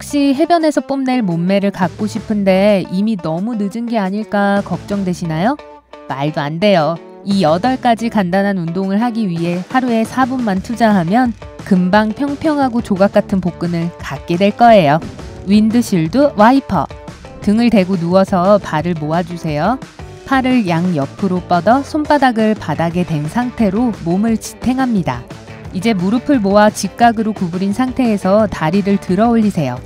혹시 해변에서 뽐낼 몸매를 갖고 싶은데 이미 너무 늦은 게 아닐까 걱정되시나요? 말도 안 돼요. 이 8가지 간단한 운동을 하기 위해 하루에 4분만 투자하면 금방 평평하고 조각 같은 복근을 갖게 될 거예요. 윈드쉴드 와이퍼. 등을 대고 누워서 발을 모아주세요. 팔을 양옆으로 뻗어 손바닥을 바닥에 댄 상태로 몸을 지탱합니다. 이제 무릎을 모아 직각으로 구부린 상태에서 다리를 들어 올리세요.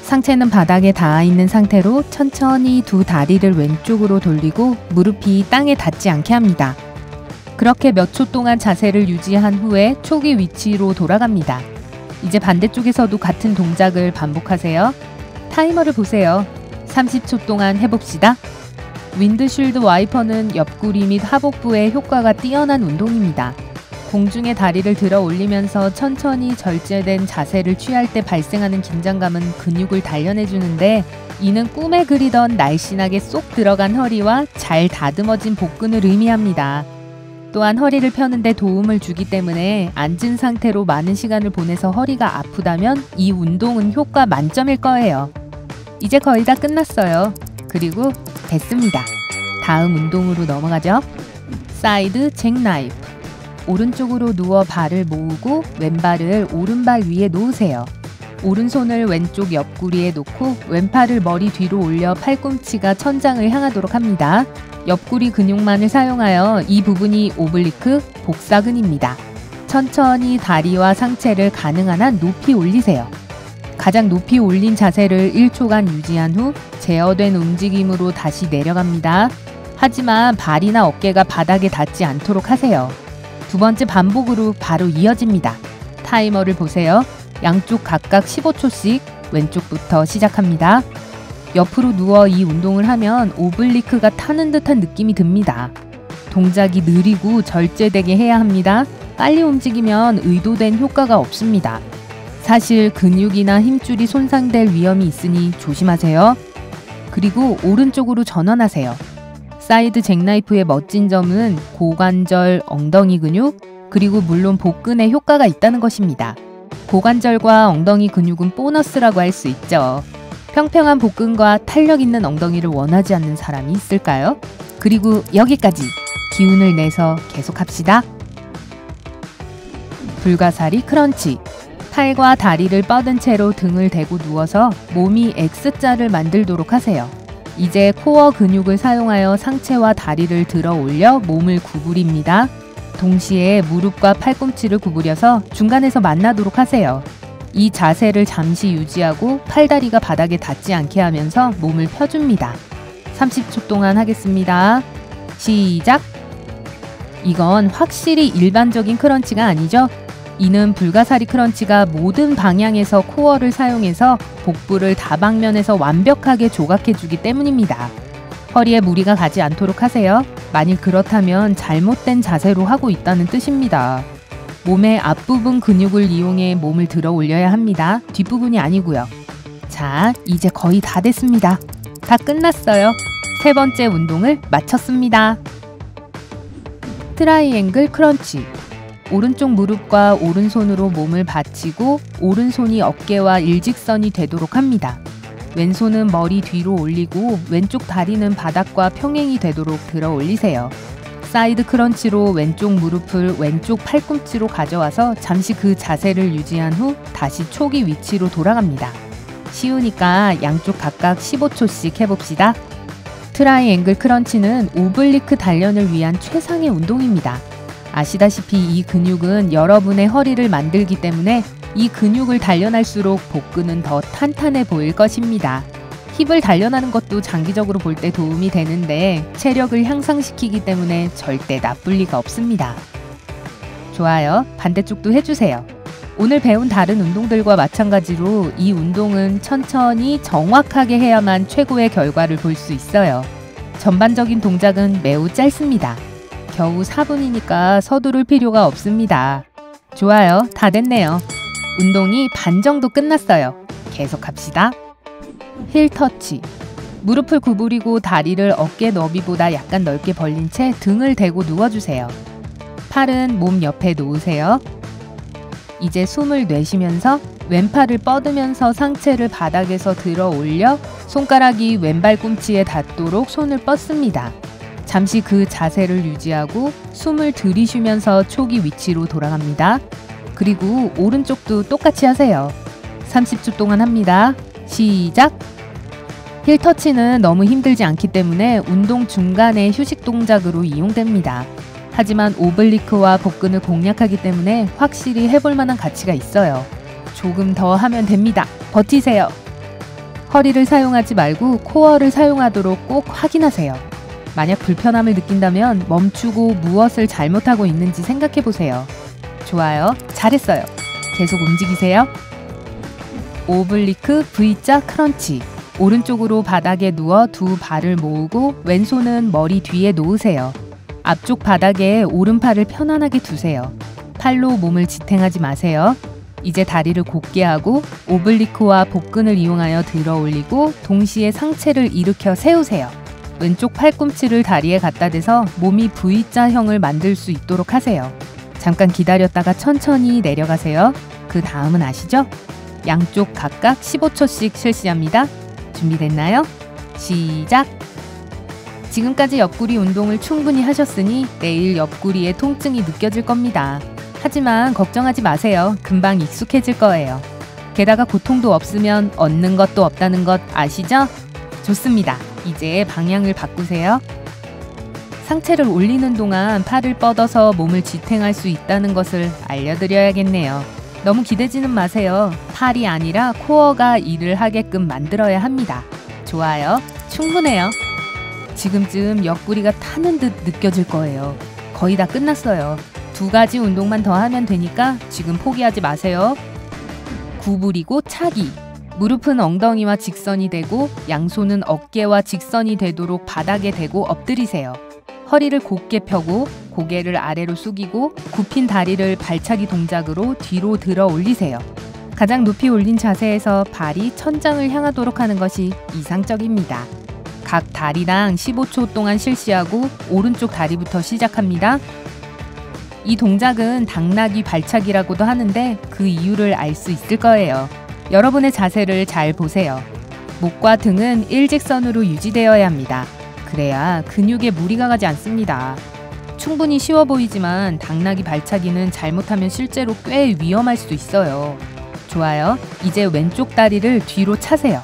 상체는 바닥에 닿아 있는 상태로 천천히 두 다리를 왼쪽으로 돌리고 무릎이 땅에 닿지 않게 합니다. 그렇게 몇 초 동안 자세를 유지한 후에 초기 위치로 돌아갑니다. 이제 반대쪽에서도 같은 동작을 반복하세요. 타이머를 보세요. 30초 동안 해봅시다. 윈드쉴드 와이퍼는 옆구리 및 하복부에 효과가 뛰어난 운동입니다. 공중에 다리를 들어 올리면서 천천히 절제된 자세를 취할 때 발생하는 긴장감은 근육을 단련해주는데, 이는 꿈에 그리던 날씬하게 쏙 들어간 허리와 잘 다듬어진 복근을 의미합니다. 또한 허리를 펴는 데 도움을 주기 때문에 앉은 상태로 많은 시간을 보내서 허리가 아프다면 이 운동은 효과 만점일 거예요. 이제 거의 다 끝났어요. 그리고 됐습니다. 다음 운동으로 넘어가죠. 사이드 잭나이프. 오른쪽으로 누워 발을 모으고 왼발을 오른발 위에 놓으세요. 오른손을 왼쪽 옆구리에 놓고 왼팔을 머리 뒤로 올려 팔꿈치가 천장을 향하도록 합니다. 옆구리 근육만을 사용하여 이 부분이 오블리크 복사근입니다. 천천히 다리와 상체를 가능한 한 높이 올리세요. 가장 높이 올린 자세를 1초간 유지한 후 제어된 움직임으로 다시 내려갑니다. 하지만 발이나 어깨가 바닥에 닿지 않도록 하세요. 두 번째 반복으로 바로 이어집니다. 타이머를 보세요. 양쪽 각각 15초씩 왼쪽부터 시작합니다. 옆으로 누워 이 운동을 하면 오블리크가 타는 듯한 느낌이 듭니다. 동작이 느리고 절제되게 해야 합니다. 빨리 움직이면 의도된 효과가 없습니다. 사실 근육이나 힘줄이 손상될 위험이 있으니 조심하세요. 그리고 오른쪽으로 전환하세요. 사이드 잭나이프의 멋진 점은 고관절, 엉덩이 근육, 그리고 물론 복근에 효과가 있다는 것입니다. 고관절과 엉덩이 근육은 보너스라고 할 수 있죠. 평평한 복근과 탄력 있는 엉덩이를 원하지 않는 사람이 있을까요? 그리고 여기까지 기운을 내서 계속합시다. 불가사리 크런치. 팔과 다리를 뻗은 채로 등을 대고 누워서 몸이 X자를 만들도록 하세요. 이제 코어 근육을 사용하여 상체와 다리를 들어 올려 몸을 구부립니다. 동시에 무릎과 팔꿈치를 구부려서 중간에서 만나도록 하세요. 이 자세를 잠시 유지하고 팔다리가 바닥에 닿지 않게 하면서 몸을 펴줍니다. 30초 동안 하겠습니다. 시작! 이건 확실히 일반적인 크런치가 아니죠? 이는 불가사리 크런치가 모든 방향에서 코어를 사용해서 복부를 다방면에서 완벽하게 조각해주기 때문입니다. 허리에 무리가 가지 않도록 하세요. 만일 그렇다면 잘못된 자세로 하고 있다는 뜻입니다. 몸의 앞부분 근육을 이용해 몸을 들어 올려야 합니다. 뒷부분이 아니고요. 자, 이제 거의 다 됐습니다. 다 끝났어요. 세 번째 운동을 마쳤습니다. 트라이앵글 크런치. 오른쪽 무릎과 오른손으로 몸을 받치고 오른손이 어깨와 일직선이 되도록 합니다. 왼손은 머리 뒤로 올리고 왼쪽 다리는 바닥과 평행이 되도록 들어 올리세요. 사이드 크런치로 왼쪽 무릎을 왼쪽 팔꿈치로 가져와서 잠시 그 자세를 유지한 후 다시 초기 위치로 돌아갑니다. 쉬우니까 양쪽 각각 15초씩 해봅시다. 트라이앵글 크런치는 오블리크 단련을 위한 최상의 운동입니다. 아시다시피 이 근육은 여러분의 허리를 만들기 때문에 이 근육을 단련할수록 복근은 더 탄탄해 보일 것입니다. 힙을 단련하는 것도 장기적으로 볼 때 도움이 되는데 체력을 향상시키기 때문에 절대 나쁠 리가 없습니다. 좋아요. 반대쪽도 해주세요. 오늘 배운 다른 운동들과 마찬가지로 이 운동은 천천히 정확하게 해야만 최고의 결과를 볼 수 있어요. 전반적인 동작은 매우 짧습니다. 겨우 4분이니까 서두를 필요가 없습니다. 좋아요. 다 됐네요. 운동이 반 정도 끝났어요. 계속합시다. 힐 터치. 무릎을 구부리고 다리를 어깨 너비보다 약간 넓게 벌린 채 등을 대고 누워주세요. 팔은 몸 옆에 놓으세요. 이제 숨을 내쉬면서 왼팔을 뻗으면서 상체를 바닥에서 들어 올려 손가락이 왼발 꿈치에 닿도록 손을 뻗습니다. 잠시 그 자세를 유지하고 숨을 들이쉬면서 초기 위치로 돌아갑니다. 그리고 오른쪽도 똑같이 하세요. 30초 동안 합니다. 시작! 힐터치는 너무 힘들지 않기 때문에 운동 중간에 휴식 동작으로 이용됩니다. 하지만 오블리크와 복근을 공략하기 때문에 확실히 해볼 만한 가치가 있어요. 조금 더 하면 됩니다. 버티세요. 허리를 사용하지 말고 코어를 사용하도록 꼭 확인하세요. 만약 불편함을 느낀다면 멈추고 무엇을 잘못하고 있는지 생각해보세요. 좋아요. 잘했어요. 계속 움직이세요. 오블리크 V자 크런치. 오른쪽으로 바닥에 누워 두 발을 모으고 왼손은 머리 뒤에 놓으세요. 앞쪽 바닥에 오른팔을 편안하게 두세요. 팔로 몸을 지탱하지 마세요. 이제 다리를 곧게 하고 오블리크와 복근을 이용하여 들어 올리고 동시에 상체를 일으켜 세우세요. 왼쪽 팔꿈치를 다리에 갖다 대서 몸이 V자형을 만들 수 있도록 하세요. 잠깐 기다렸다가 천천히 내려가세요. 그 다음은 아시죠? 양쪽 각각 15초씩 실시합니다. 준비됐나요? 시작! 지금까지 옆구리 운동을 충분히 하셨으니 내일 옆구리에 통증이 느껴질 겁니다. 하지만 걱정하지 마세요. 금방 익숙해질 거예요. 게다가 고통도 없으면 얻는 것도 없다는 것 아시죠? 좋습니다. 이제 방향을 바꾸세요. 상체를 올리는 동안 팔을 뻗어서 몸을 지탱할 수 있다는 것을 알려드려야겠네요. 너무 기대지는 마세요. 팔이 아니라 코어가 일을 하게끔 만들어야 합니다. 좋아요. 충분해요. 지금쯤 옆구리가 타는 듯 느껴질 거예요. 거의 다 끝났어요. 2가지 운동만 더 하면 되니까 지금 포기하지 마세요. 구부리고 차기. 무릎은 엉덩이와 직선이 되고 양손은 어깨와 직선이 되도록 바닥에 대고 엎드리세요. 허리를 곧게 펴고 고개를 아래로 숙이고 굽힌 다리를 발차기 동작으로 뒤로 들어 올리세요. 가장 높이 올린 자세에서 발이 천장을 향하도록 하는 것이 이상적입니다. 각 다리랑 15초 동안 실시하고 오른쪽 다리부터 시작합니다. 이 동작은 당나귀 발차기라고도 하는데 그 이유를 알 수 있을 거예요. 여러분의 자세를 잘 보세요. 목과 등은 일직선으로 유지되어야 합니다. 그래야 근육에 무리가 가지 않습니다. 충분히 쉬워 보이지만 당나귀 발차기는 잘못하면 실제로 꽤 위험할 수도 있어요. 좋아요. 이제 왼쪽 다리를 뒤로 차세요.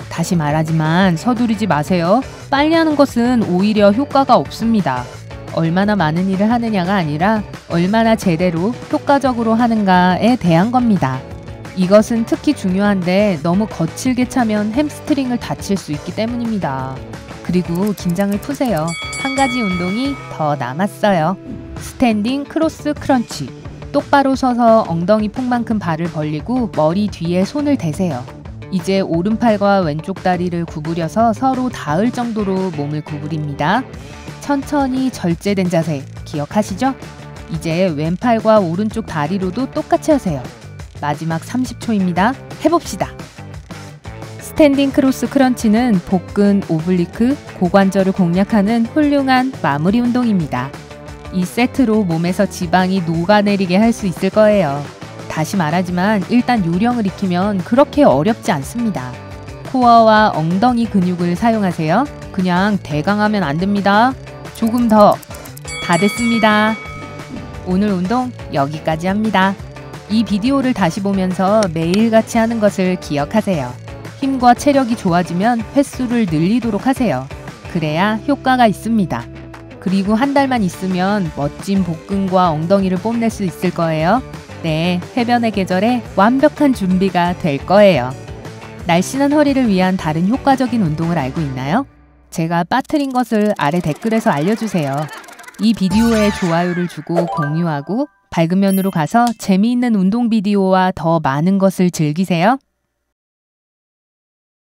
다시 말하지만 서두르지 마세요. 빨리 하는 것은 오히려 효과가 없습니다. 얼마나 많은 일을 하느냐가 아니라 얼마나 제대로 효과적으로 하는가에 대한 겁니다. 이것은 특히 중요한데 너무 거칠게 차면 햄스트링을 다칠 수 있기 때문입니다. 그리고 긴장을 푸세요. 한 가지 운동이 더 남았어요. 스탠딩 크로스 크런치. 똑바로 서서 엉덩이 폭만큼 발을 벌리고 머리 뒤에 손을 대세요. 이제 오른팔과 왼쪽 다리를 구부려서 서로 닿을 정도로 몸을 구부립니다. 천천히 절제된 자세 기억하시죠? 이제 왼팔과 오른쪽 다리로도 똑같이 하세요. 마지막 30초입니다. 해봅시다. 스탠딩 크로스 크런치는 복근, 오블리크, 고관절을 공략하는 훌륭한 마무리 운동입니다. 이 세트로 몸에서 지방이 녹아내리게 할 수 있을 거예요. 다시 말하지만 일단 요령을 익히면 그렇게 어렵지 않습니다. 코어와 엉덩이 근육을 사용하세요. 그냥 대강하면 안 됩니다. 조금 더. 다 됐습니다. 오늘 운동 여기까지 합니다. 이 비디오를 다시 보면서 매일같이 하는 것을 기억하세요. 힘과 체력이 좋아지면 횟수를 늘리도록 하세요. 그래야 효과가 있습니다. 그리고 한 달만 있으면 멋진 복근과 엉덩이를 뽐낼 수 있을 거예요. 네, 해변의 계절에 완벽한 준비가 될 거예요. 날씬한 허리를 위한 다른 효과적인 운동을 알고 있나요? 제가 빠뜨린 것을 아래 댓글에서 알려주세요. 이 비디오에 좋아요를 주고 공유하고 밝은 면으로 가서 재미있는 운동 비디오와 더 많은 것을 즐기세요.